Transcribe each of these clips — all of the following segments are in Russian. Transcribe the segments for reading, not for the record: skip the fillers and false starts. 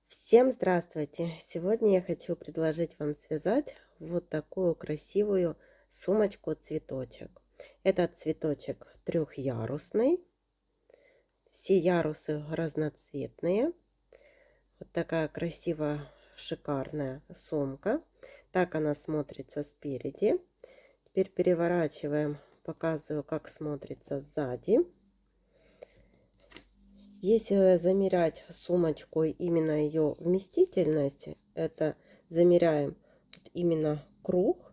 Всем здравствуйте! Сегодня я хочу предложить вам связать вот такую красивую сумочку-цветочек. Этот цветочек трехярусный, все ярусы разноцветные. Вот такая красивая, шикарная сумка. Так она смотрится спереди. Теперь переворачиваем, показываю, как смотрится сзади. Если замерять сумочку именно ее вместительность, это замеряем именно круг,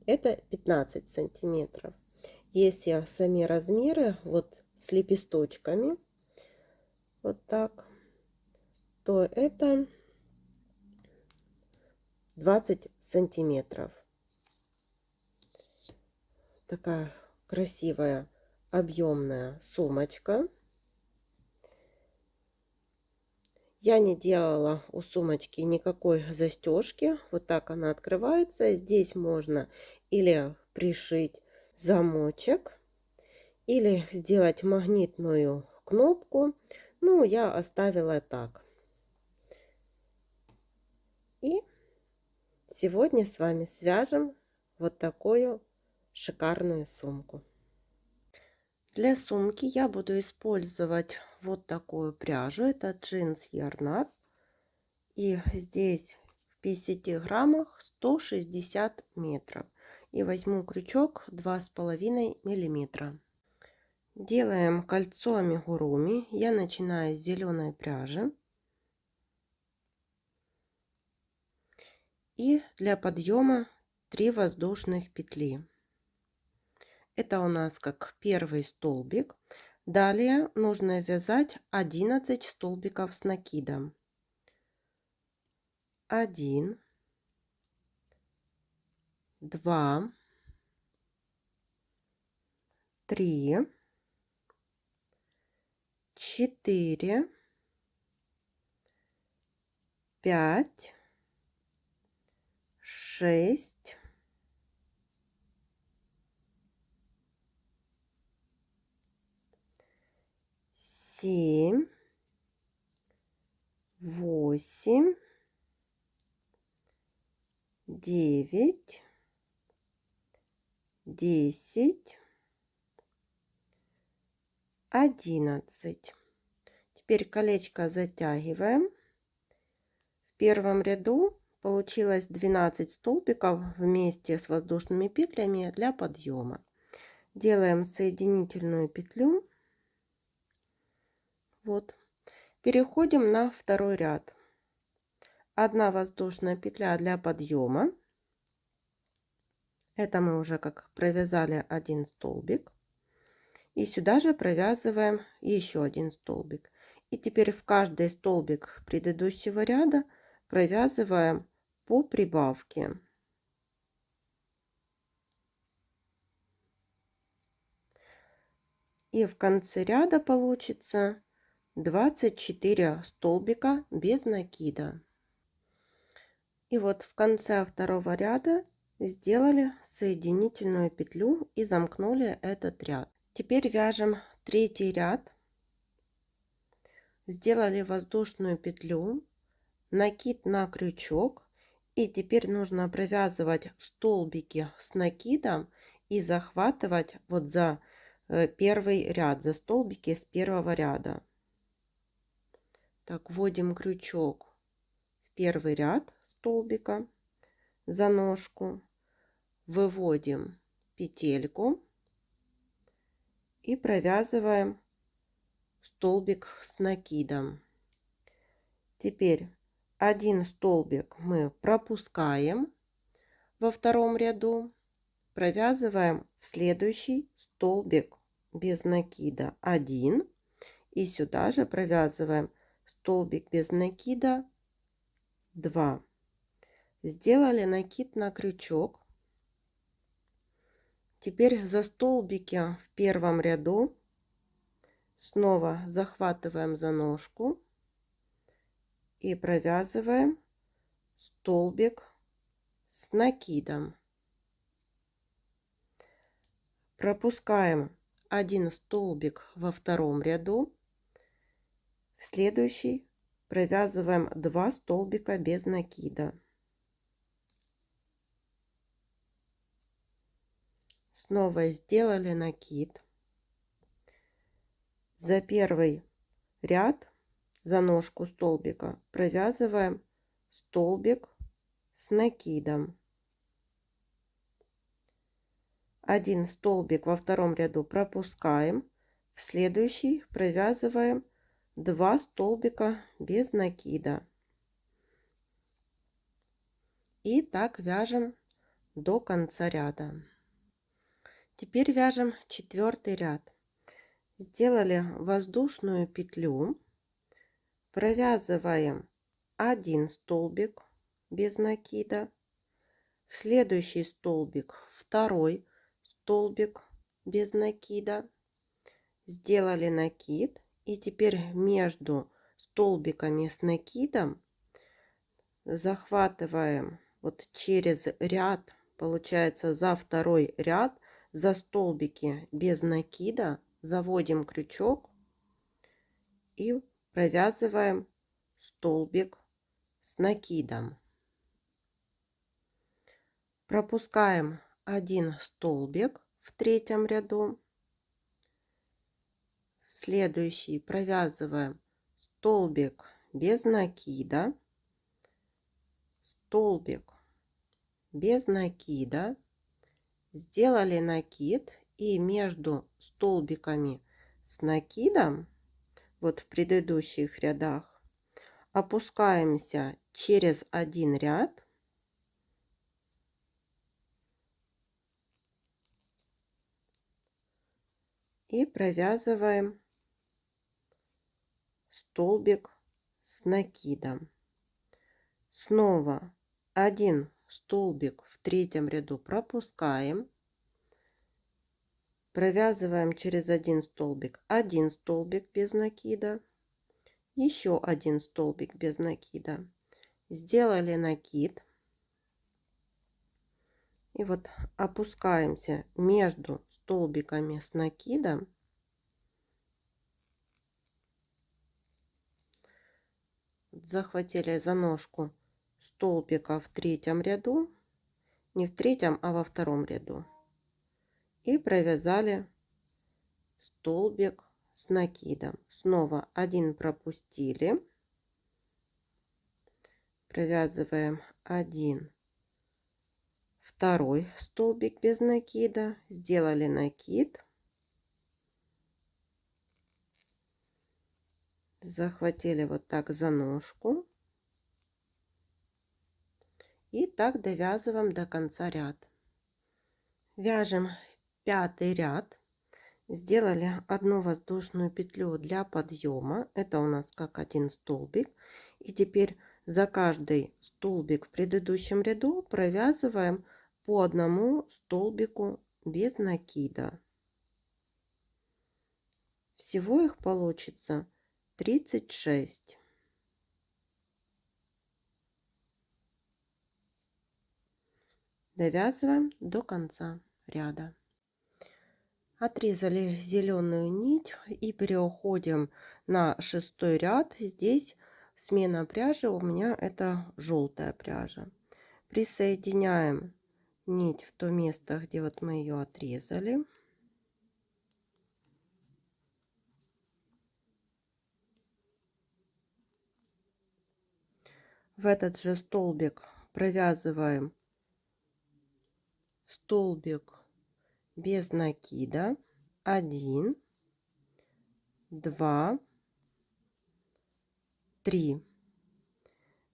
это 15 сантиметров. Если сами размеры вот с лепесточками, вот так, то это 20 сантиметров. Такая красивая объемная сумочка. Я не делала у сумочки никакой застежки. Вот так она открывается. Здесь можно или пришить замочек, или сделать магнитную кнопку. Ну, я оставила так. И сегодня с вами свяжем вот такую шикарную сумку. Для сумки я буду использовать вот такую пряжу. Это джинс Ярнар. И здесь в 50 граммах 160 метров. И возьму крючок 2,5 миллиметра. Делаем кольцо амигуруми. Я начинаю с зеленой пряжи. И для подъема 3 воздушных петли. Это у нас как первый столбик. Далее нужно вязать 11 столбиков с накидом. 1, 2, 3, 4, 5, 6, 7, 8, 9, 10, 11. Теперь колечко затягиваем. В первом ряду получилось 12 столбиков вместе с воздушными петлями для подъема. Делаем соединительную петлю. Вот. Переходим на второй ряд. 1 воздушная петля для подъема. Это мы уже как провязали один столбик. И сюда же провязываем еще один столбик. И теперь в каждый столбик предыдущего ряда провязываем по прибавке. И в конце ряда получится 24 столбика без накида. И вот в конце второго ряда сделали соединительную петлю и замкнули этот ряд. Теперь вяжем третий ряд. Сделали воздушную петлю, накид на крючок. И теперь нужно провязывать столбики с накидом и захватывать вот за первый ряд, за столбики с первого ряда. Так, вводим крючок в первый ряд столбика, за ножку, выводим петельку и провязываем столбик с накидом. Теперь один столбик мы пропускаем во втором ряду, провязываем в следующий столбик без накида 1 и сюда же провязываем столбик без накида 2. Сделали накид на крючок. Теперь за столбики в первом ряду снова захватываем за ножку и провязываем столбик с накидом. Пропускаем один столбик во втором ряду, в следующий провязываем 2 столбика без накида. Снова сделали накид. За первый ряд, за ножку столбика, провязываем столбик с накидом. Один столбик во втором ряду пропускаем, в следующий провязываем 2 столбика без накида. И так вяжем до конца ряда. Теперь вяжем 4-й ряд. Сделали воздушную петлю, провязываем 1 столбик без накида, в следующий столбик 2 столбик без накида, сделали накид, и теперь между столбиками с накидом захватываем вот через ряд, получается за второй ряд, за столбики без накида заводим крючок и провязываем столбик с накидом. Пропускаем 1 столбик в 3-м ряду, в следующий провязываем столбик без накида, столбик без накида, сделали накид, и между столбиками с накидом, вот в предыдущих рядах, опускаемся через один ряд и провязываем столбик с накидом. Снова 1 столбик в 3-м ряду пропускаем, провязываем через 1 столбик без накида, еще 1 столбик без накида, сделали накид, и вот опускаемся между столбиками с накидом, захватили за ножку столбика в 3-м ряду, не в 3-м, а во 2-м ряду, и провязали столбик с накидом. Снова 1 пропустили, провязываем 1, 2 столбик без накида, сделали накид, захватили вот так за ножку и так довязываем до конца ряда. Вяжем 5-й ряд, сделали 1 воздушную петлю для подъема, это у нас как 1 столбик, и теперь за каждый столбик в предыдущем ряду провязываем по 1 столбику без накида. Всего их получится 36. Довязываем до конца ряда. Отрезали зеленую нить и переходим на 6-й ряд. Здесь смена пряжи, у меня это желтая пряжа. Присоединяем нить в то место, где вот мы ее отрезали. В этот же столбик провязываем столбик без накида, 1, 2, 3.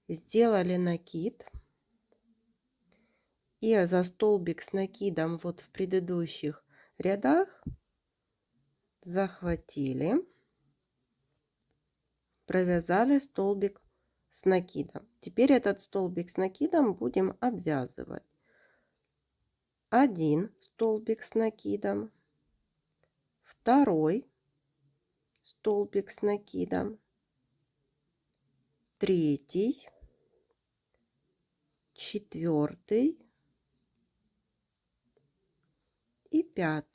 Сделали накид, и за столбик с накидом вот в предыдущих рядах захватили, провязали столбик с накидом. Теперь этот столбик с накидом будем обвязывать. 1 столбик с накидом, 2 столбик с накидом, 3, 4 и 5.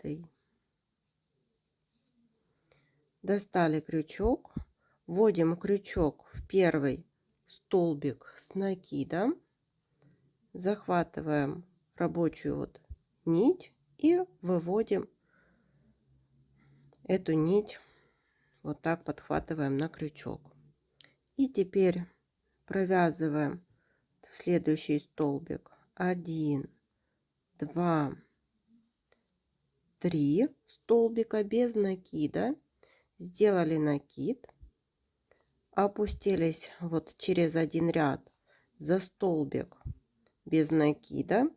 Достали крючок, Вводим крючок в первый столбик с накидом, захватываем рабочую вот нить и выводим эту нить, вот так подхватываем на крючок. И теперь провязываем в следующий столбик 1, 2, 3 столбика без накида, сделали накид, опустились вот через один ряд за столбик без накида,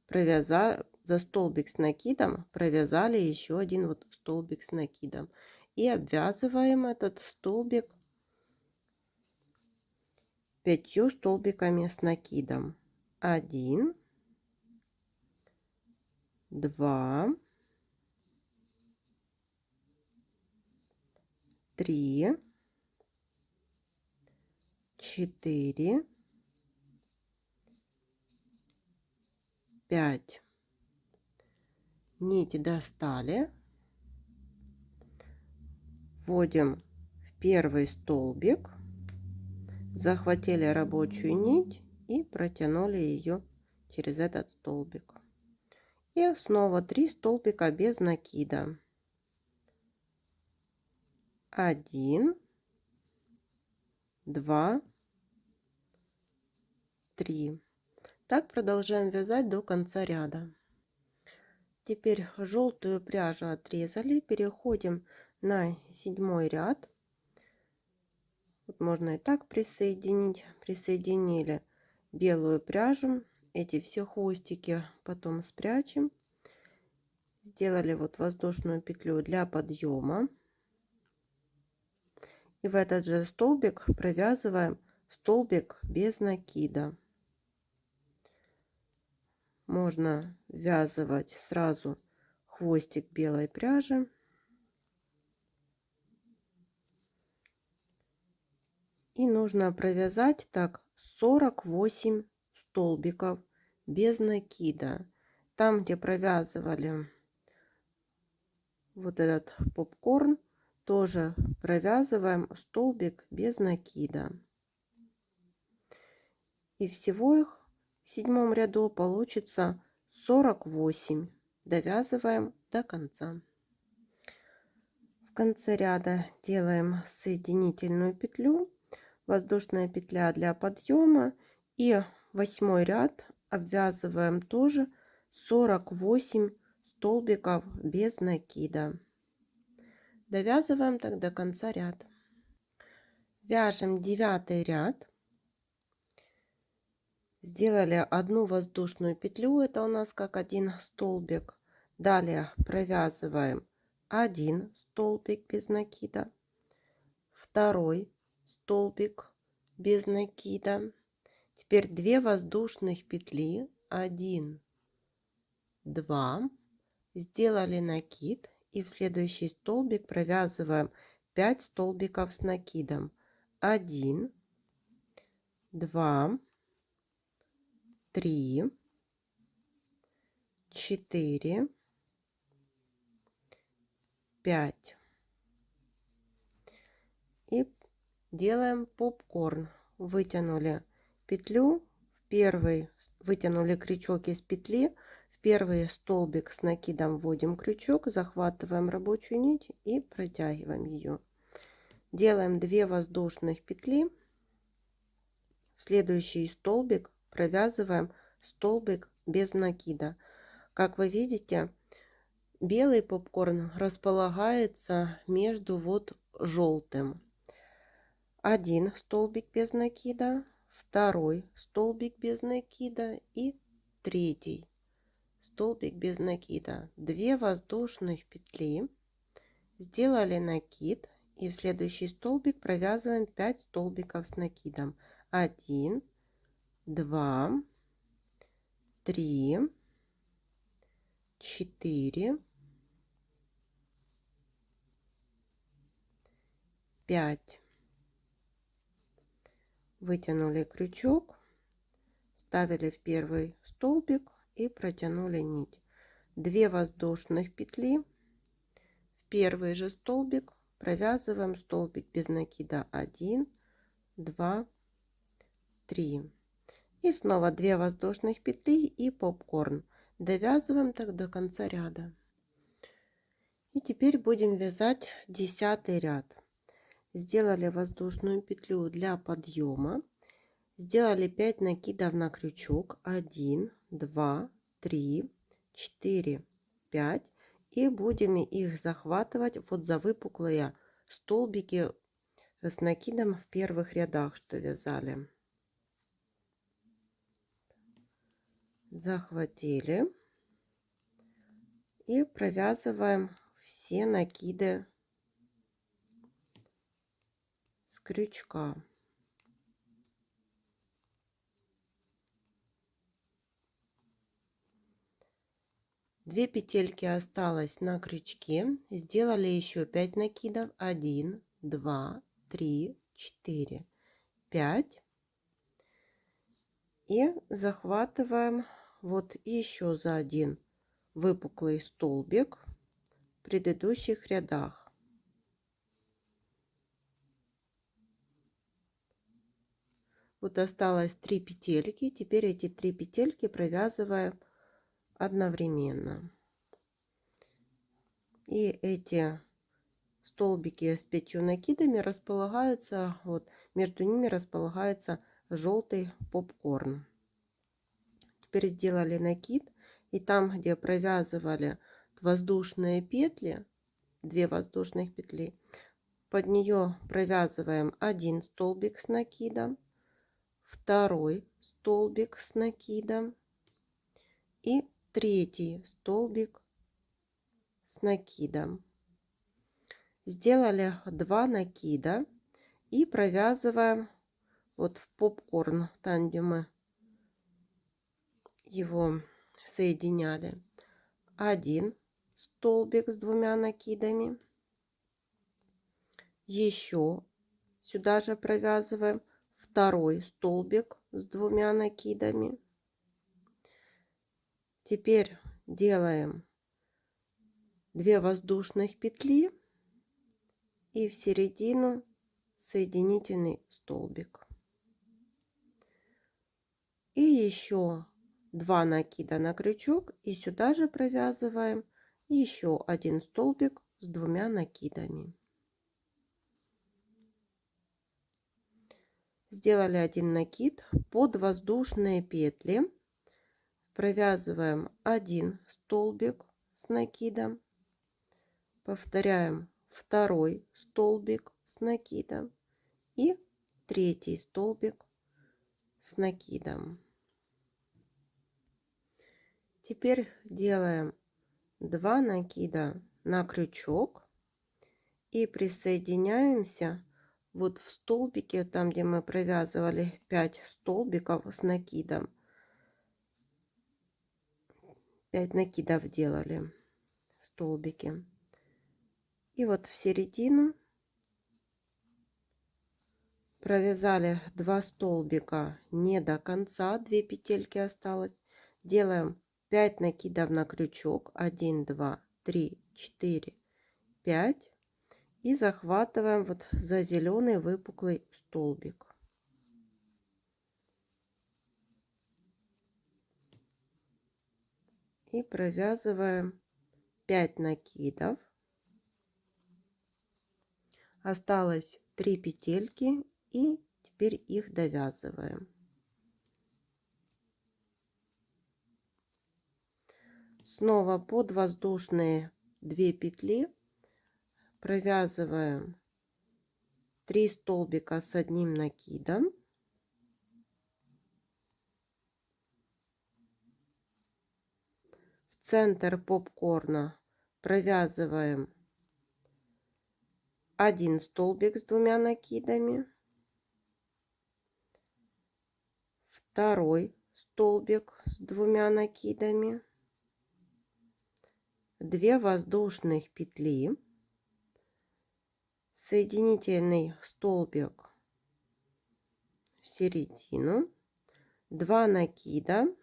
провязали за столбик с накидом, провязали еще один вот столбик с накидом и обвязываем этот столбик 5 столбиками с накидом. 1, 2, 3, 4, 5. Нить достали, вводим в первый столбик, захватили рабочую нить и протянули ее через этот столбик. И снова 3 столбика без накида. 1, 2, 3. Так продолжаем вязать до конца ряда. Теперь желтую пряжу отрезали, переходим на 7 ряд. Вот можно и так присоединить. Присоединили белую пряжу. Эти все хвостики потом спрячем. Сделали вот воздушную петлю для подъема. И в этот же столбик провязываем столбик без накида. Можно ввязывать сразу хвостик белой пряжи. И нужно провязать так 48 столбиков без накида. Там, где провязывали вот этот попкорн, тоже провязываем столбик без накида. И всего их в 7 ряду получится 48. Довязываем до конца. В конце ряда делаем соединительную петлю, воздушная петля для подъема, и 8 ряд обвязываем тоже 48 столбиков без накида. Довязываем так до конца ряда. Вяжем 9 ряд. Сделали одну воздушную петлю, это у нас как один столбик. Далее провязываем 1 столбик без накида, второй столбик без накида. Теперь 2 воздушных петли, 1, 2, сделали накид, и в следующий столбик провязываем 5 столбиков с накидом. 1, 2, 3, 4, 5. И делаем попкорн. Вытянули петлю в первый, вытянули крючок из петли, в первый столбик с накидом вводим крючок, захватываем рабочую нить и протягиваем ее. Делаем 2 воздушных петли, в следующий столбик провязываем столбик без накида. Как вы видите, белый попкорн располагается между вот желтым. 1 столбик без накида, второй столбик без накида и третий столбик без накида. 2 воздушных петли, сделали накид, и в следующий столбик провязываем 5 столбиков с накидом. 1, 2, 3, 4, 5. Вытянули крючок, ставили в первый столбик и протянули нить. 2 воздушных петли, в первый же столбик провязываем столбик без накида 1, 2, 3. И снова 2 воздушных петли и попкорн. Довязываем так до конца ряда. И теперь будем вязать 10 ряд. Сделали воздушную петлю для подъема, сделали 5 накидов на крючок, 1, 2, 3, 4, 5, и будем их захватывать вот за выпуклые столбики с накидом в первых рядах, что вязали. Захватили и провязываем все накиды с крючка. Две петельки осталось на крючке, сделали еще 5 накидов, 1, 2, 3, 4, 5, и захватываем вот еще за один выпуклый столбик в предыдущих рядах. Вот осталось 3 петельки, теперь эти 3 петельки провязываем одновременно. И эти столбики с 5 накидами располагаются, вот между ними располагается желтый попкорн. Теперь сделали накид, и там, где провязывали воздушные петли, 2 воздушных петли, под нее провязываем один столбик с накидом, второй столбик с накидом и третий столбик с накидом. Сделали 2 накида и провязываем вот в попкорн, там где мы его соединяли, один столбик с 2 накидами, еще сюда же провязываем второй столбик с 2 накидами. Теперь делаем 2 воздушных петли и в середину соединительный столбик. И еще 2 накида на крючок, и сюда же провязываем еще один столбик с 2 накидами. Сделали один накид, под воздушные петли провязываем один столбик с накидом, повторяем второй столбик с накидом и третий столбик с накидом. Теперь делаем 2 накида на крючок и присоединяемся вот в столбике, там где мы провязывали 5 столбиков с накидом, 5 накидов делали в столбике, и вот в середину провязали 2 столбика не до конца, 2 петельки осталось, делаем 5 накидов на крючок, 1, 2, 3, 4, 5, и захватываем вот за зеленый выпуклый столбик. И провязываем 5 накидов. Осталось 3 петельки, и теперь их довязываем. Снова под воздушные 2 петли провязываем 3 столбика с одним накидом, в центр попкорна провязываем 1 столбик с 2 накидами, второй столбик с 2 накидами, 2 воздушных петли, соединительный столбик в середину, 2 накида,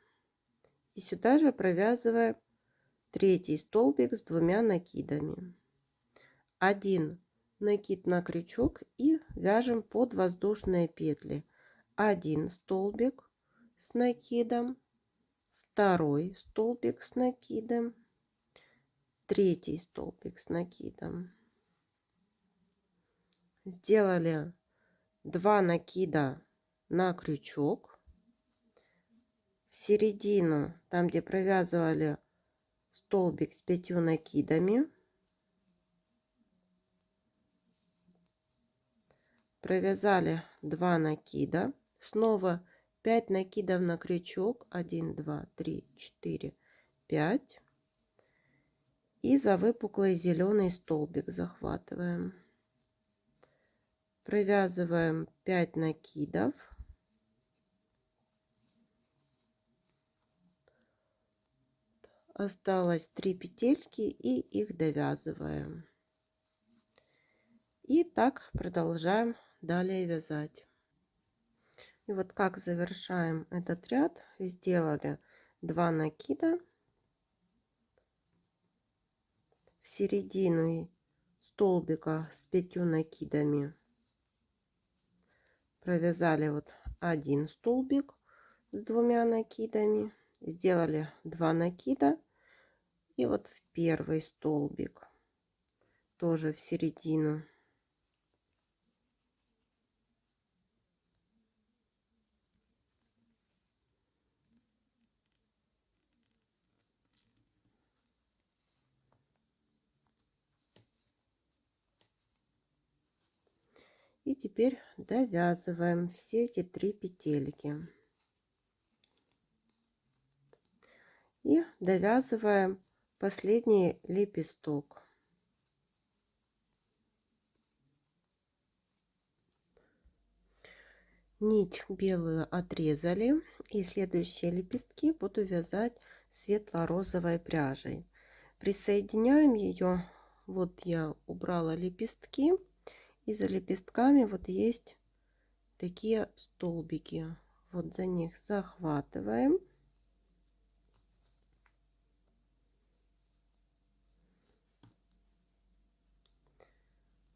и сюда же провязываем третий столбик с 2 накидами, 1 накид на крючок и вяжем под воздушные петли. 1 столбик с накидом, 2 столбик с накидом, 3 столбик с накидом. Сделали 2 накида на крючок. В середину, там где провязывали столбик с 5 накидами, провязали 2 накида, снова 5 накидов на крючок, 1 2 3 4 5, и за выпуклый зеленый столбик захватываем, провязываем 5 накидов, осталось 3 петельки и их довязываем. И так продолжаем далее вязать. И вот как завершаем этот ряд. Сделали 2 накида в середину столбика с 5 накидами, провязали вот 1 столбик с 2 накидами, сделали 2 накида, и вот в первый столбик тоже в середину и теперь довязываем все эти 3 петельки и довязываем последний лепесток. Нить белую отрезали, и следующие лепестки буду вязать светло-розовой пряжей. Присоединяем ее. Вот я убрала лепестки, и за лепестками вот есть такие столбики. Вот за них захватываем,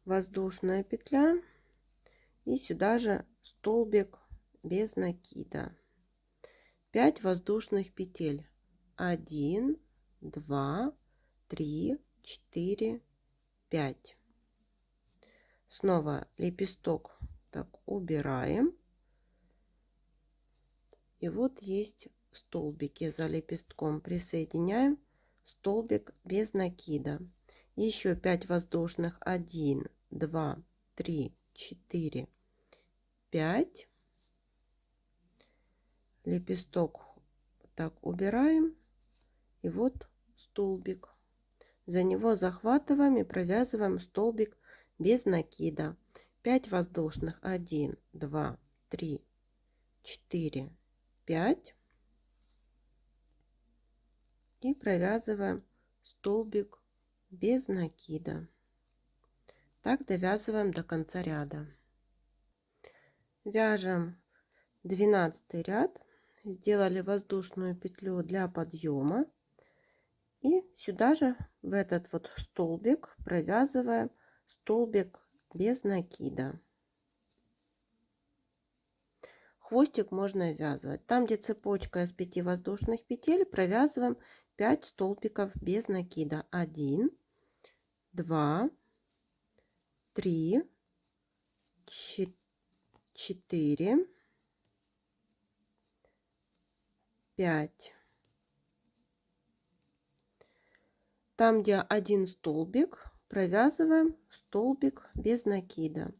воздушная петля, и сюда же столбик без накида. 5 воздушных петель. 1 2 3 4 5. Снова лепесток так убираем, и вот есть столбики за лепестком, присоединяем столбик без накида, еще 5 воздушных. 1 2 3 4 5. Лепесток так убираем, и вот столбик, за него захватываем и провязываем столбик без накида. 5 воздушных. 1 2 3 4 5, и провязываем столбик без накида. Так довязываем до конца ряда. Вяжем 12 ряд, сделали воздушную петлю для подъема, и сюда же в этот вот столбик провязываем столбик без накида. Хвостик можно ввязывать. Там, где цепочка из 5 воздушных петель, провязываем 5 столбиков без накида. 1 2 3 4 5. Там, где 1 столбик, провязываем столбик без накида.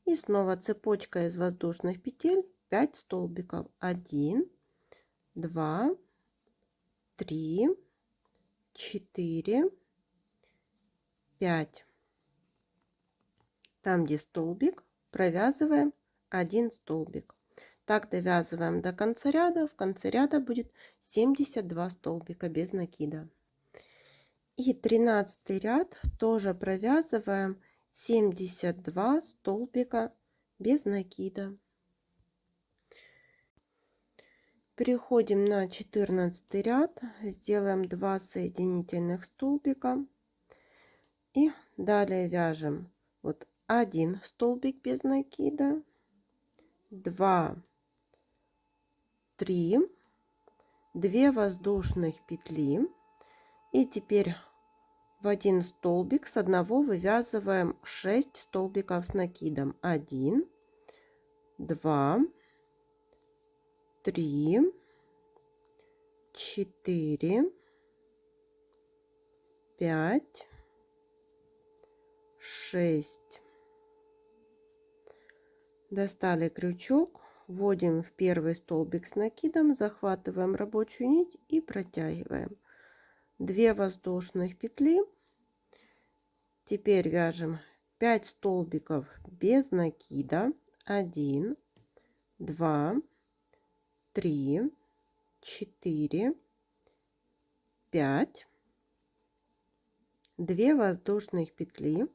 И снова цепочка из воздушных петель, 5 столбиков. 1 2 3 4 5. Там, где столбик, провязываем 1 столбик. Так довязываем до конца ряда. В конце ряда будет 72 столбика без накида. И 13 ряд тоже провязываем 72 столбика без накида. Переходим на 14 ряд, сделаем 2 соединительных столбика и далее вяжем вот 1 столбик без накида, 2, 3, 2 воздушных петли. И теперь в один столбик с одного вывязываем 6 столбиков с накидом. 1, 2, 3, 4, 5, 6. Достали крючок, вводим в первый столбик с накидом, захватываем рабочую нить и протягиваем. 2 воздушных петли. Теперь вяжем 5 столбиков без накида. 1, 2, 3, 4, 5, 2 воздушных петли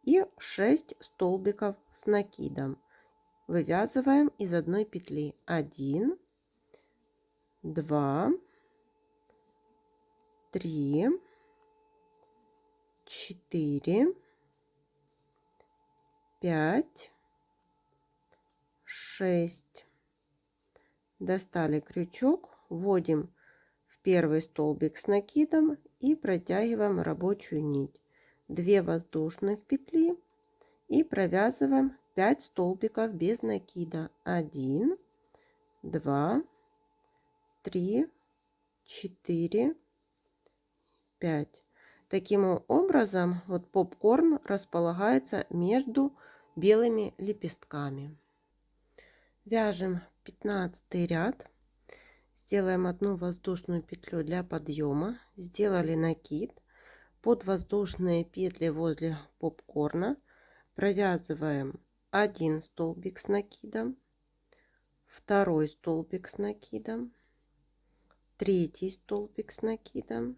и 6 столбиков с накидом. Вывязываем из одной петли. 1, 2, 3, 4, 5, 6. Достали крючок, вводим в первый столбик с накидом и протягиваем рабочую нить. 2 воздушных петли и провязываем 5 столбиков без накида. 1, 2, 3, 4, 5. Таким образом, вот попкорн располагается между белыми лепестками. Вяжем 15 ряд. Сделаем одну воздушную петлю для подъема. Сделали накид. Под воздушные петли возле попкорна провязываем 1 столбик с накидом, 2 столбик с накидом, 3 столбик с накидом.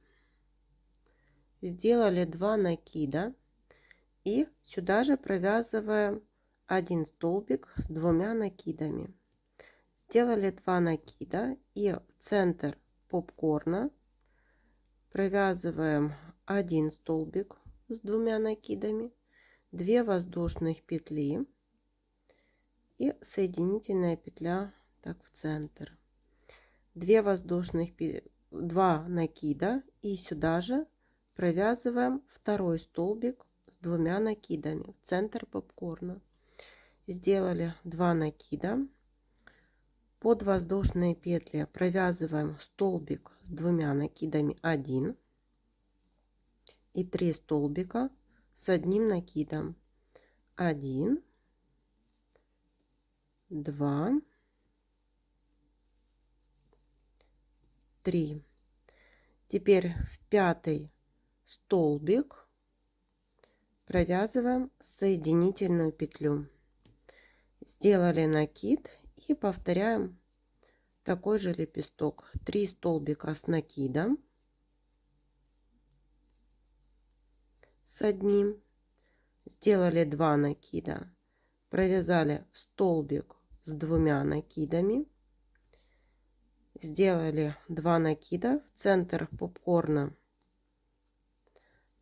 Сделали 2 накида и сюда же провязываем 1 столбик с 2 накидами. Сделали 2 накида и в центр попкорна провязываем 1 столбик с 2 накидами, 2 воздушных петли и соединительная петля так в центр. 2 накида и сюда же провязываем 2 столбик с 2 накидами в центр попкорна. Сделали 2 накида. Под воздушные петли провязываем столбик с 2 накидами 1 и 3 столбика с 1 накидом. 1, 2, 3. Теперь в 5 столбик провязываем соединительную петлю. Сделали накид и повторяем такой же лепесток. 3 столбика с накидом с одним, сделали 2 накида, провязали столбик с 2 накидами, сделали 2 накида, в центр попкорна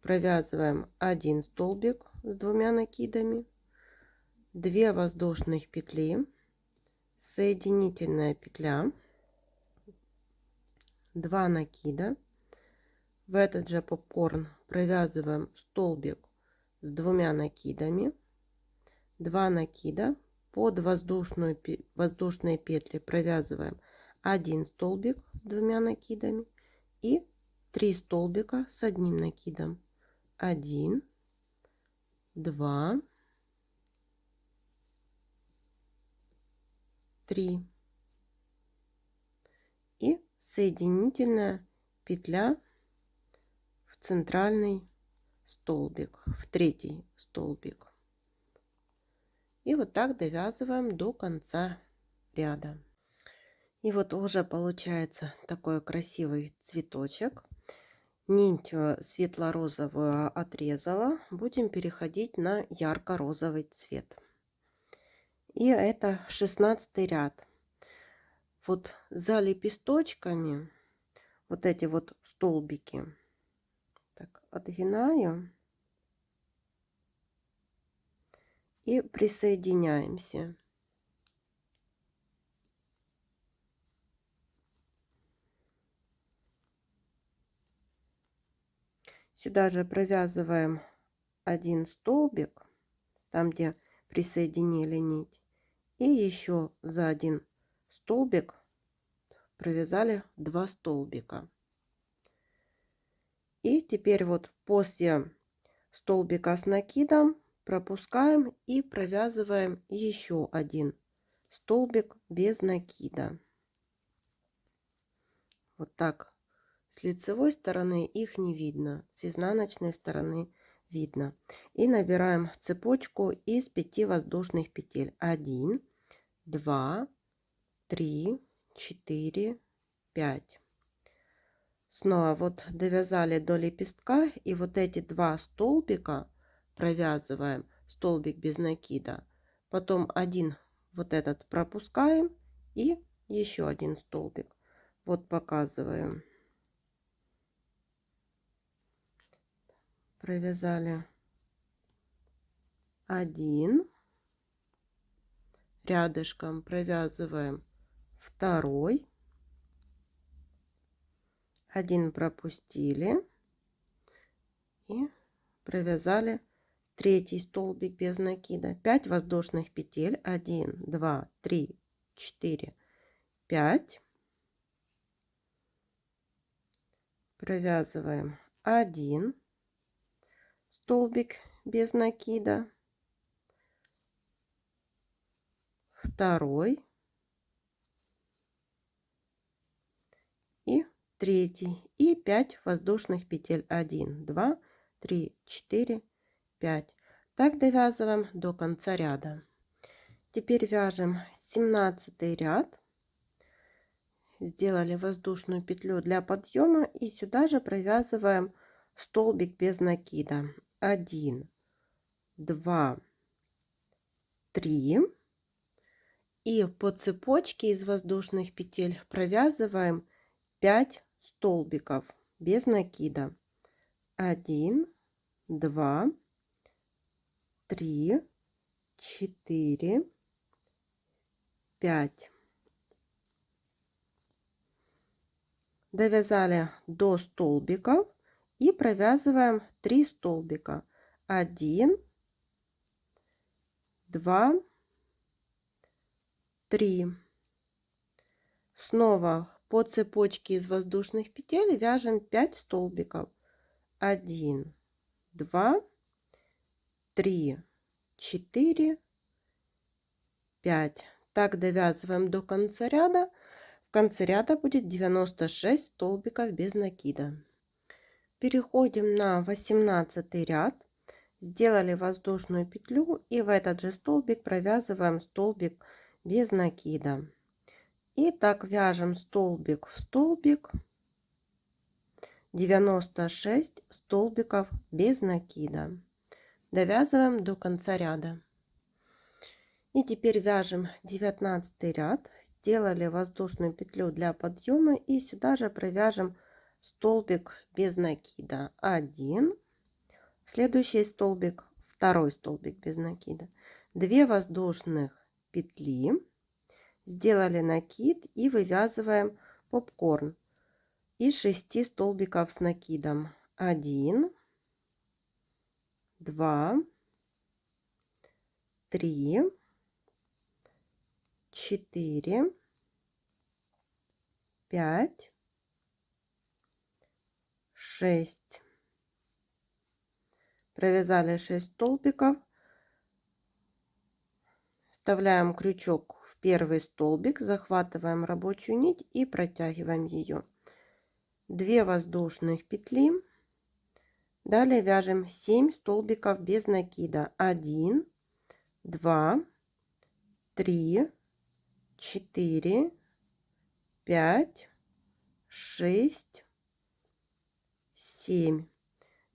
провязываем 1 столбик с 2 накидами, 2 воздушных петли, соединительная петля, 2 накида. В этот же попкорн провязываем столбик с 2 накидами, 2 накида. Под воздушные петли провязываем 1 столбик с 2 накидами и 3 столбика с 1 накидом. 1, 2, 3 и соединительная петля в центральный столбик, в 3 столбик. И вот так довязываем до конца ряда. И вот уже получается такой красивый цветочек. Нить светло-розовую отрезала. Будем переходить на ярко-розовый цвет. И это 16 ряд. Вот за лепесточками вот эти вот столбики так отгинаю и присоединяемся. Сюда же провязываем один столбик, там где присоединили нить, и еще за один столбик провязали 2 столбика. И теперь вот после столбика с накидом пропускаем и провязываем еще один столбик без накида. Вот так. С лицевой стороны их не видно, с изнаночной стороны видно. И набираем цепочку из 5 воздушных петель. 1, 2, 3, 4, 5. Снова вот довязали до лепестка, и вот эти 2 столбика провязываем, столбик без накида, потом один вот этот пропускаем и еще один столбик. Вот показываю. Провязали 1, рядышком провязываем 2, 1 пропустили и провязали 3 столбик без накида. 5 воздушных петель. 1, 2, 3, 4, 5. Провязываем 1 столбик без накида, 2 и 3, и 5 воздушных петель. 1, 2, 3, 4, 5. Так довязываем до конца ряда. Теперь вяжем 17 ряд. Сделали воздушную петлю для подъема и сюда же провязываем столбик без накида. 1, 2, 3. И по цепочке из воздушных петель провязываем 5 столбиков без накида. 1, 2, 3, 4, 5. Довязали до столбиков и провязываем 3 столбика. 1, 2, 3. Снова по цепочке из воздушных петель вяжем 5 столбиков. 1, 2, 3, 4, 5. Так довязываем до конца ряда. В конце ряда будет 96 столбиков без накида. Переходим на 18 ряд. Сделали воздушную петлю и в этот же столбик провязываем столбик без накида. И так вяжем столбик в столбик, 96 столбиков без накида. Довязываем до конца ряда. И теперь вяжем 19 ряд. Сделали воздушную петлю для подъема и сюда же провяжем столбик без накида. 1, следующий столбик, 2 столбик без накида, 2 воздушных петли, сделали накид и вывязываем попкорн из 6 столбиков с накидом. 1, 2, 3, 4, 5, 6. Провязали 6 столбиков, вставляем крючок в первый столбик, захватываем рабочую нить и протягиваем ее. 2 воздушных петли. Далее вяжем 7 столбиков без накида. 1, 2, 3, 4, 5, 6, 7.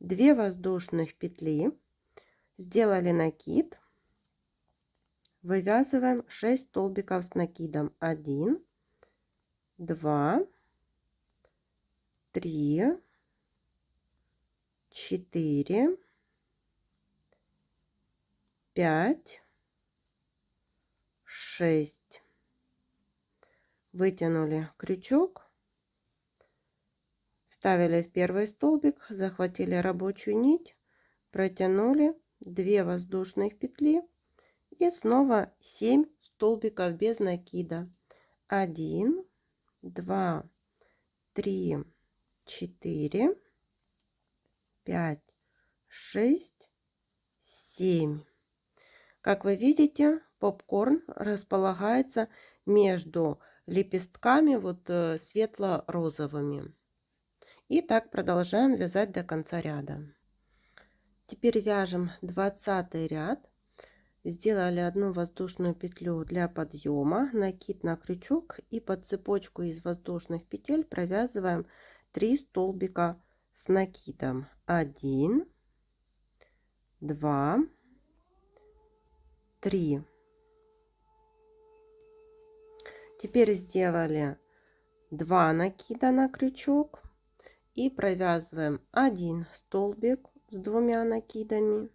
2 воздушных петли. Сделали накид. Вывязываем 6 столбиков с накидом. 1, 2, 3, 4, 5, 6. Вытянули крючок, вставили в первый столбик, захватили рабочую нить, протянули 2 воздушных петли и снова 7 столбиков без накида. 1, 2, 3, 4, 5, 6, 7. Как вы видите, попкорн располагается между лепестками вот светло-розовыми. И так продолжаем вязать до конца ряда. Теперь вяжем 20 ряд. Сделали одну воздушную петлю для подъема, накид на крючок и под цепочку из воздушных петель провязываем 3 столбика с накидом. 1, 2, 3. Теперь сделали 2 накида на крючок и провязываем 1 столбик с 2 накидами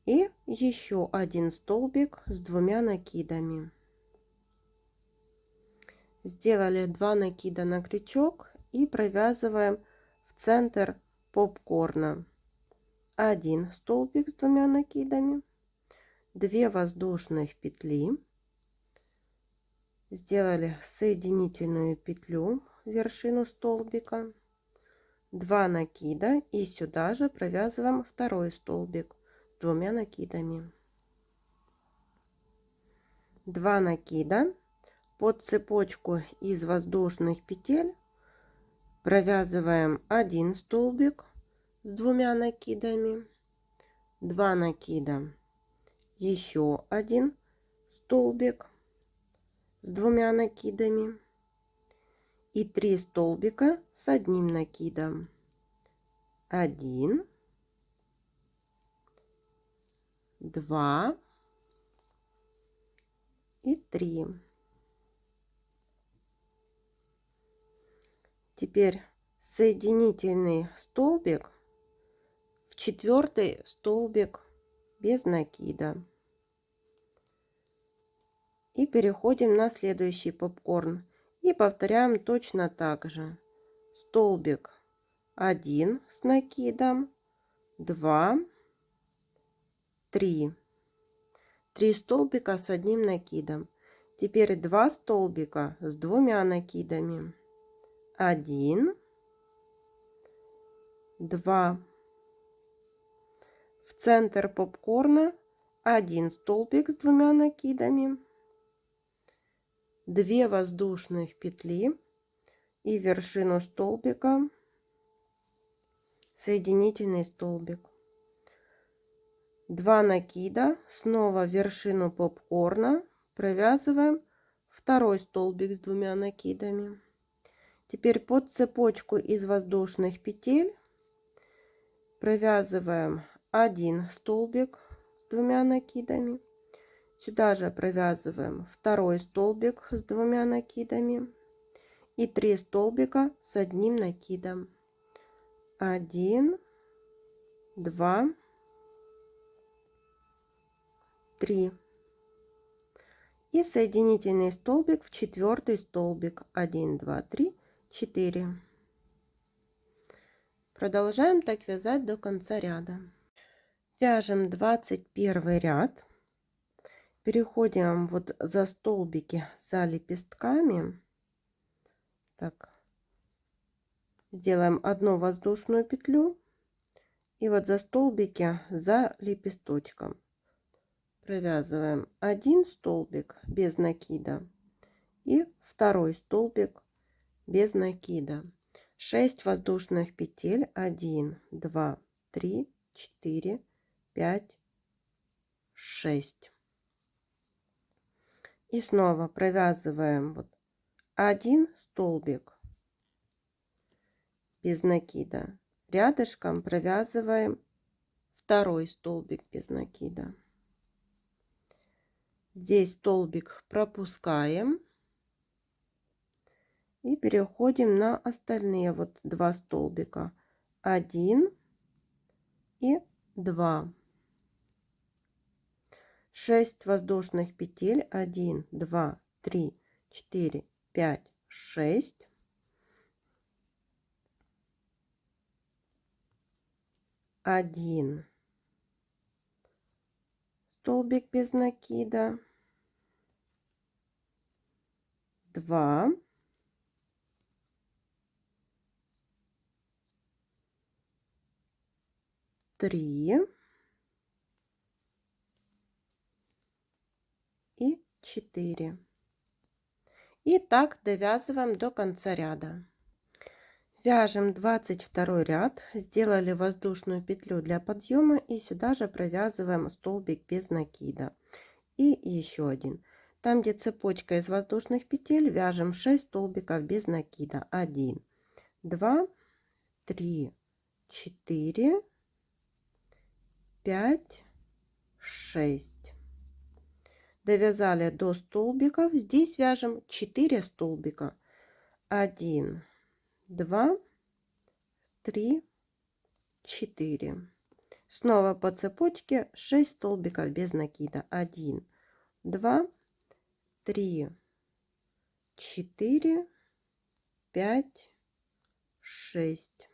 и еще 1 столбик с 2 накидами. Сделали 2 накида на крючок и провязываем в центр попкорна 1 столбик с 2 накидами, 2 воздушных петли, сделали соединительную петлю в вершину столбика, 2 накида и сюда же провязываем второй столбик с 2 накидами, 2 накида, под цепочку из воздушных петель провязываем 1 столбик с 2 накидами, 2 накида, еще 1 столбик с 2 накидами и 3 столбика с 1 накидом. 1, 2 и 3. Теперь соединительный столбик в 4 столбик без накида. И переходим на следующий попкорн и повторяем точно так же. Столбик 1 с накидом, 2, 3. 3 столбика с 1 накидом. Теперь 2 столбика с 2 накидами. 1, 2. В центр попкорна 1 столбик с 2 накидами, 2 воздушных петли и вершину столбика соединительный столбик, 2 накида, снова вершину попкорна провязываем второй столбик с 2 накидами. Теперь под цепочку из воздушных петель провязываем 1 столбик с 2 накидами, сюда же провязываем второй столбик с 2 накидами и 3 столбика с 1 накидом. 1, 2, 3 и соединительный столбик в 4 столбик. 1, 2, 3, 4. Продолжаем так вязать до конца ряда. Вяжем 21 ряд, переходим вот за столбики за лепестками, так, сделаем одну воздушную петлю и вот за столбики за лепесточком провязываем 1 столбик без накида и второй столбик без накида, 6 воздушных петель, 1, 2, 3, 4, 5, 6. И снова провязываем вот 1 столбик без накида, рядышком провязываем второй столбик без накида. Здесь столбик пропускаем и переходим на остальные вот 2 столбика, 1 и 2. 6 воздушных петель, 1, 2, 3, 4, 5, 6. 1 столбик без накида, 2, 3 и 4. И так довязываем до конца ряда. Вяжем 22 ряд, сделали воздушную петлю для подъема и сюда же провязываем столбик без накида. И еще один. Там, где цепочка из воздушных петель, вяжем 6 столбиков без накида. 1, 2, 3, 4, 5, 6. Довязали до столбиков. Здесь вяжем 4 столбика. 1, 2, 3, 4. Снова по цепочке 6 столбиков без накида. 1, 2, 3, 4, 5, 6.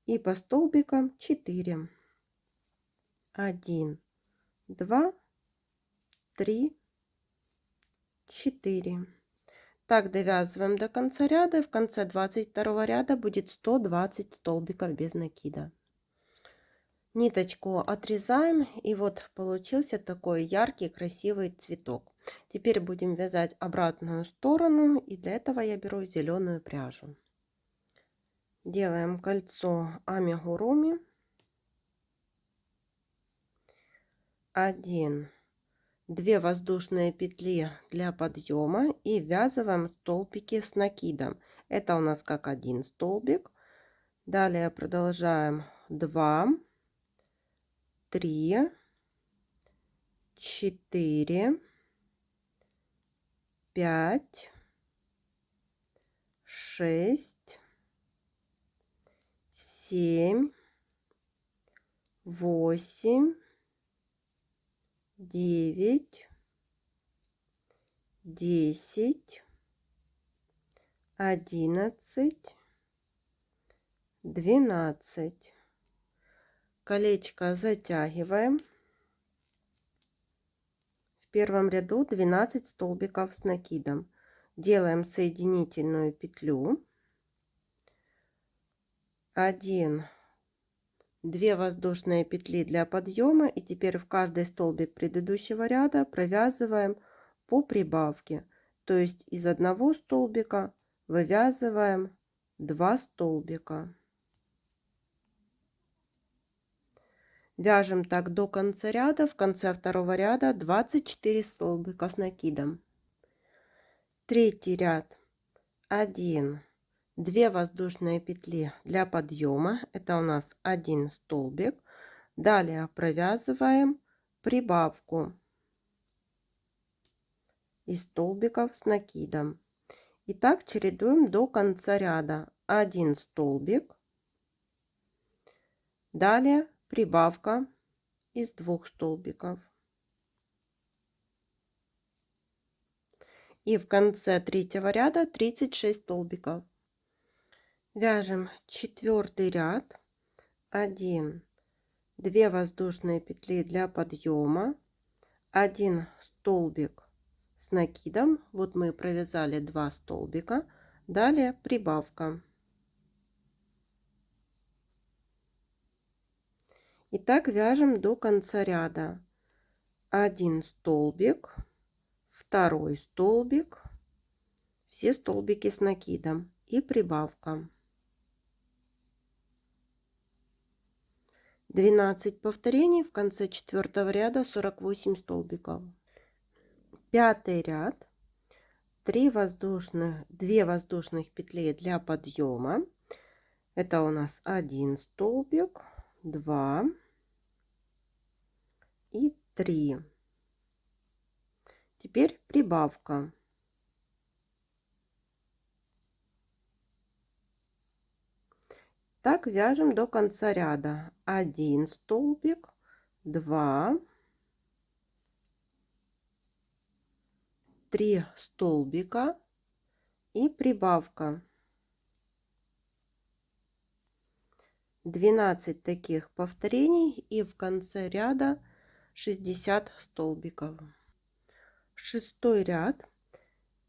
И по столбикам 4. 1, 2, 3, 4. Так довязываем до конца ряда. В конце 22 ряда будет 120 столбиков без накида. Ниточку отрезаем, и вот получился такой яркий красивый цветок. Теперь будем вязать обратную сторону, и для этого я беру зеленую пряжу. Делаем кольцо амигуруми. 1, 2 воздушные петли для подъема и ввязываем столбики с накидом. Это у нас как один столбик. Далее продолжаем 2, 3, 4, 5, 6, 7, 8, 9, 10, 11, 12. Колечко затягиваем. В первом ряду 12 столбиков с накидом. Делаем соединительную петлю. 1, 2 воздушные петли для подъема, и теперь в каждый столбик предыдущего ряда провязываем по прибавке, то есть из одного столбика вывязываем 2 столбика. Вяжем так до конца ряда. В конце второго ряда 24 столбика с накидом. Третий ряд. 1, 2 воздушные петли для подъема, это у нас один столбик. Далее провязываем прибавку из столбиков с накидом. И так чередуем до конца ряда. Один столбик, далее прибавка из 2 столбиков. И в конце третьего ряда 36 столбиков. Вяжем четвертый ряд. 1, 2 воздушные петли для подъема, один столбик с накидом. Вот мы провязали 2 столбика. Далее прибавка. И так вяжем до конца ряда. Один столбик, второй столбик, все столбики с накидом и прибавка. 12 повторений. В конце четвертого ряда 48 столбиков. Пятый ряд. 2 воздушных петли для подъема. Это у нас один столбик, 2 и 3. Теперь прибавка. Так вяжем до конца ряда. Один столбик, 2, 3 столбика и прибавка. 12 таких повторений и в конце ряда 60 столбиков. Шестой ряд.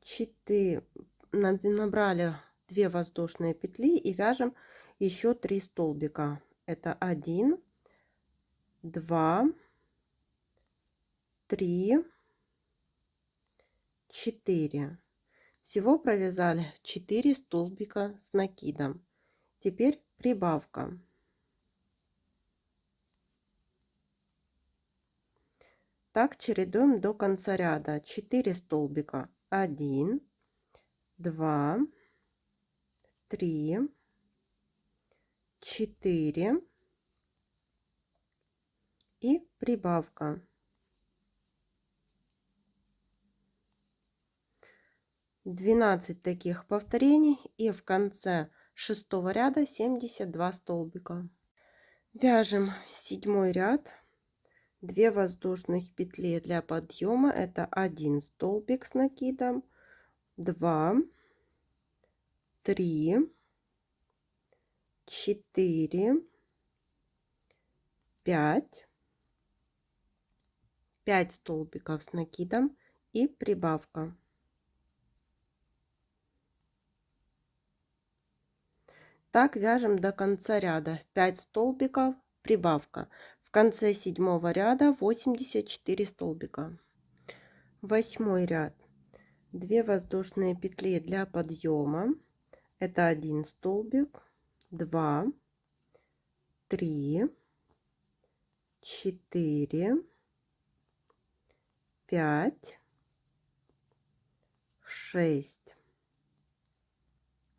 4 набрали 2 воздушные петли и вяжем еще 3 столбика. Это 1, 2, 3, 4. Всего провязали 4 столбика с накидом. Теперь прибавка. Так чередуем до конца ряда. 4 столбика. 1, 2, 3, 4 и прибавка. 12 таких повторений и в конце шестого ряда 72 столбика. Вяжем седьмой ряд. 2 воздушных петли для подъема, это 1 столбик с накидом, 2, 3, 4, 5, 5 столбиков с накидом и прибавка. Так вяжем до конца ряда. 5 столбиков, прибавка. В конце седьмого ряда 84 столбика. Восьмой ряд. 2 воздушные петли для подъема, это 1 столбик, 2, 3, 4, 5, 6.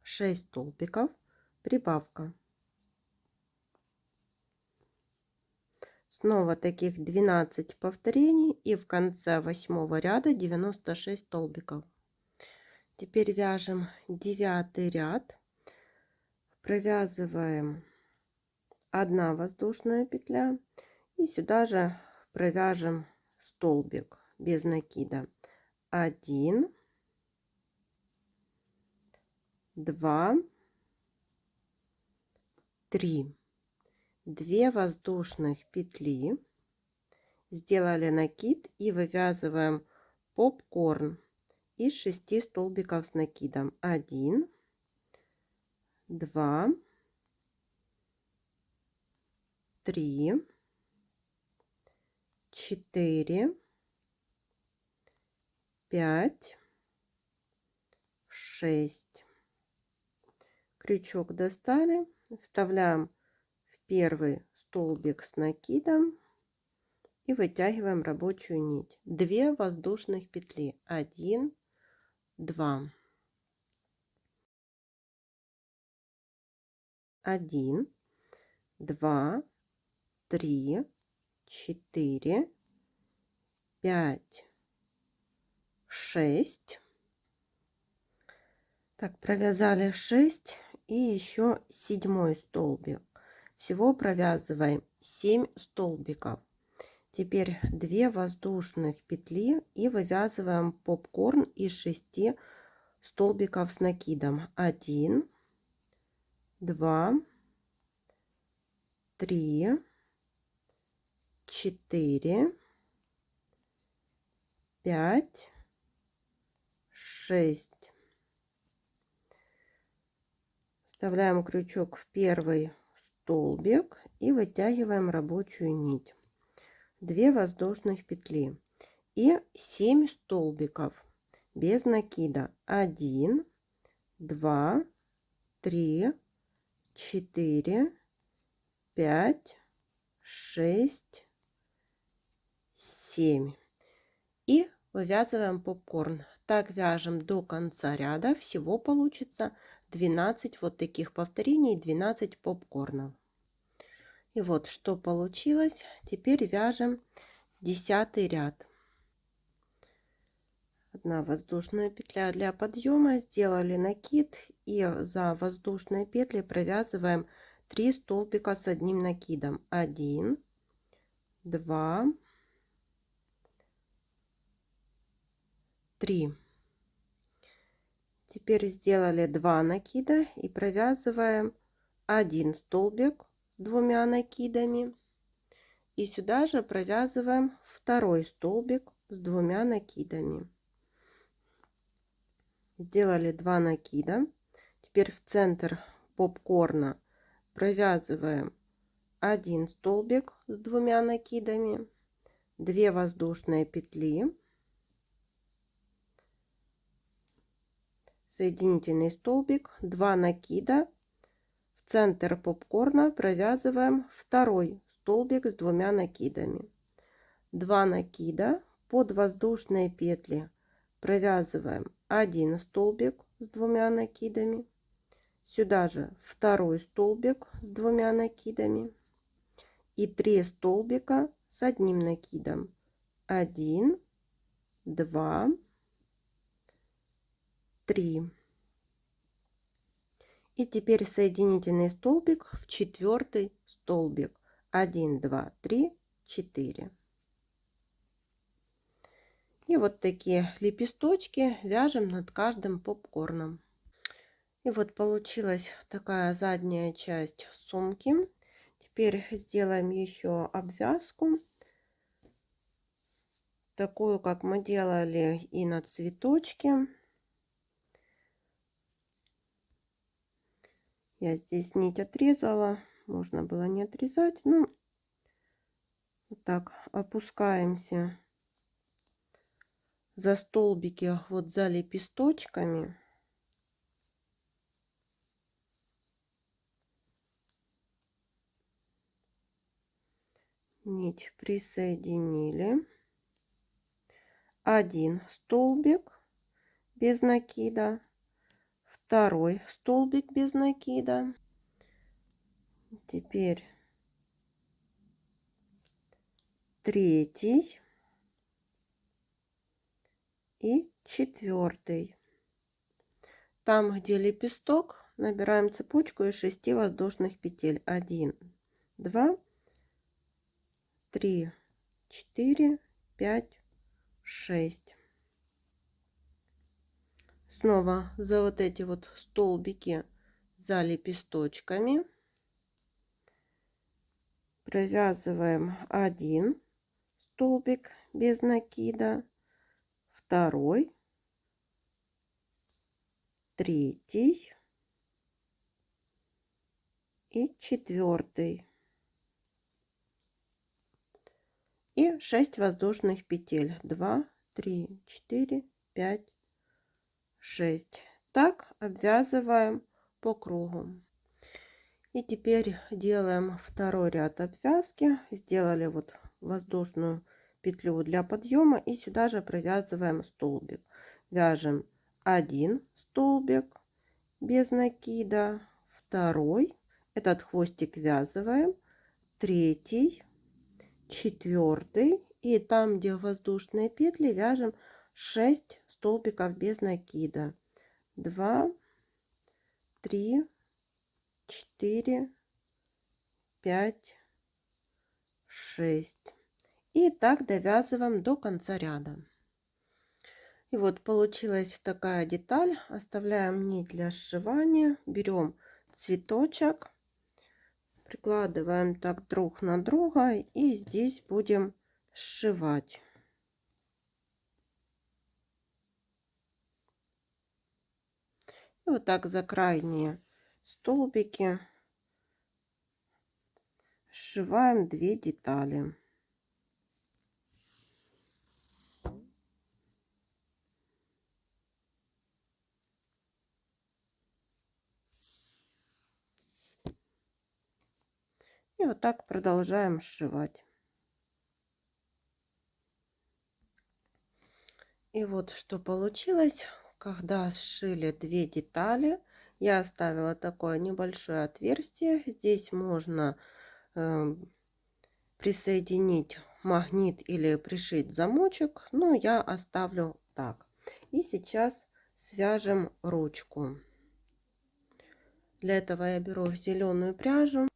6 столбиков, прибавка. Снова таких 12 повторений и в конце восьмого ряда 96 столбиков. Теперь вяжем девятый ряд. Провязываем 1 воздушная петля и сюда же провяжем столбик без накида. 1, 2, 3. 2 воздушных петли, сделали накид и вывязываем попкорн из 6 столбиков с накидом. 1, 2, 3, 4, 5, 6. Крючок достали, вставляем в первый столбик с накидом и вытягиваем рабочую нить. 2 воздушных петли. 1, 2. 1, 2, 3, 4, 5, 6. Так, провязали 6 и еще седьмой столбик. Всего провязываем 7 столбиков. Теперь 2 воздушных петли и вывязываем попкорн из 6 столбиков с накидом. 1, 2, 3, 4, 5, 6. Вставляем крючок в первый столбик и вытягиваем рабочую нить. 2 воздушных петли и 7 столбиков без накида. 1, 2, 3, 4, 5, 6, 7. И вывязываем попкорн. Так вяжем до конца ряда. Всего получится 12 вот таких повторений, 12 попкорнов. И вот что получилось. Теперь вяжем 10 ряд. 1 воздушная петля для подъема, сделали накид и за воздушные петли провязываем 3 столбика с одним накидом. 1, 2, 3. Теперь сделали 2 накида и провязываем 1 столбик с 2 накидами. И сюда же провязываем второй столбик с 2 накидами. Сделали 2 накида. Теперь в центр попкорна провязываем 1 столбик с 2 накидами, 2 воздушные петли, соединительный столбик, 2 накида. В центр попкорна провязываем второй столбик с 2 накидами, 2 накида, под воздушные петли провязываем 1 столбик с 2 накидами, сюда же второй столбик с 2 накидами и 3 столбика с 1 накидом. 1, 2, 3. И теперь соединительный столбик в 4 столбик. 1, 2, 3, 4. И вот такие лепесточки вяжем над каждым попкорном. И вот получилась такая задняя часть сумки. Теперь сделаем еще обвязку, такую, как мы делали и на цветочке. Я здесь нить отрезала, можно было не отрезать. Ну, вот так опускаемся за столбики, вот за лепесточками. Нить присоединили. 1 столбик без накида, второй столбик без накида. Теперь третий и 4. Там, где лепесток, набираем цепочку из 6 воздушных петель. 1, 2, 3, 4, 5, 6. Снова за вот эти вот столбики за лепесточками провязываем 1 столбик без накида, второй, третий и 4. И 6 воздушных петель. 2, 3, 4, 5, 6. Так обвязываем по кругу. И теперь делаем второй ряд обвязки. Сделали вот воздушную петлю для подъема и сюда же провязываем столбик. Вяжем 1 столбик без накида, второй, этот хвостик ввязываем, третий, 4 и там, где воздушные петли, вяжем 6 столбиков без накида. 2, 3, 4, 5, 6. И так довязываем до конца ряда. И вот получилась такая деталь. Оставляем нить для сшивания. Берем цветочек, прикладываем так друг на друга и здесь будем сшивать. И вот так за крайние столбики сшиваем 2 детали. И вот так продолжаем сшивать. И вот что получилось, когда сшили 2 детали. Я оставила такое небольшое отверстие. Здесь можно присоединить магнит или пришить замочек, но я оставлю так. И сейчас свяжем ручку. Для этого я беру зеленую пряжу,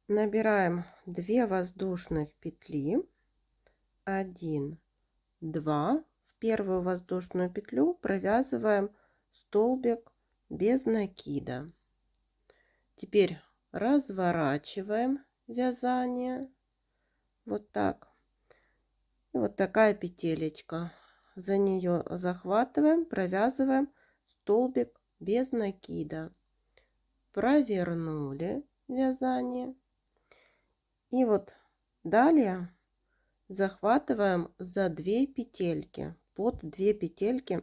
набираем 2 воздушных петли, 1, 2, первую воздушную петлю провязываем столбик без накида. Теперь разворачиваем вязание вот так. И вот такая петелечка. За нее захватываем, провязываем столбик без накида. Провернули вязание. И вот далее захватываем за 2 петельки. Под 2 петельки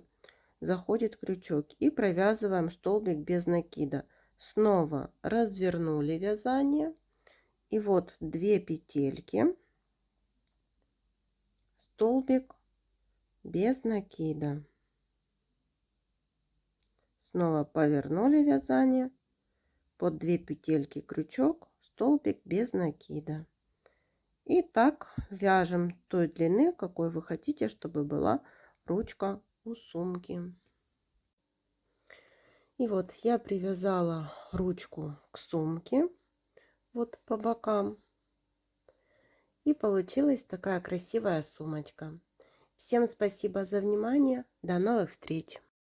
заходит крючок и провязываем столбик без накида. Снова развернули вязание. И вот 2 петельки, столбик без накида. Снова повернули вязание, под 2 петельки крючок, столбик без накида. И так вяжем той длины, какой вы хотите, чтобы была ручка у сумки. И вот я привязала ручку к сумке вот по бокам. И получилась такая красивая сумочка. Всем спасибо за внимание. До новых встреч!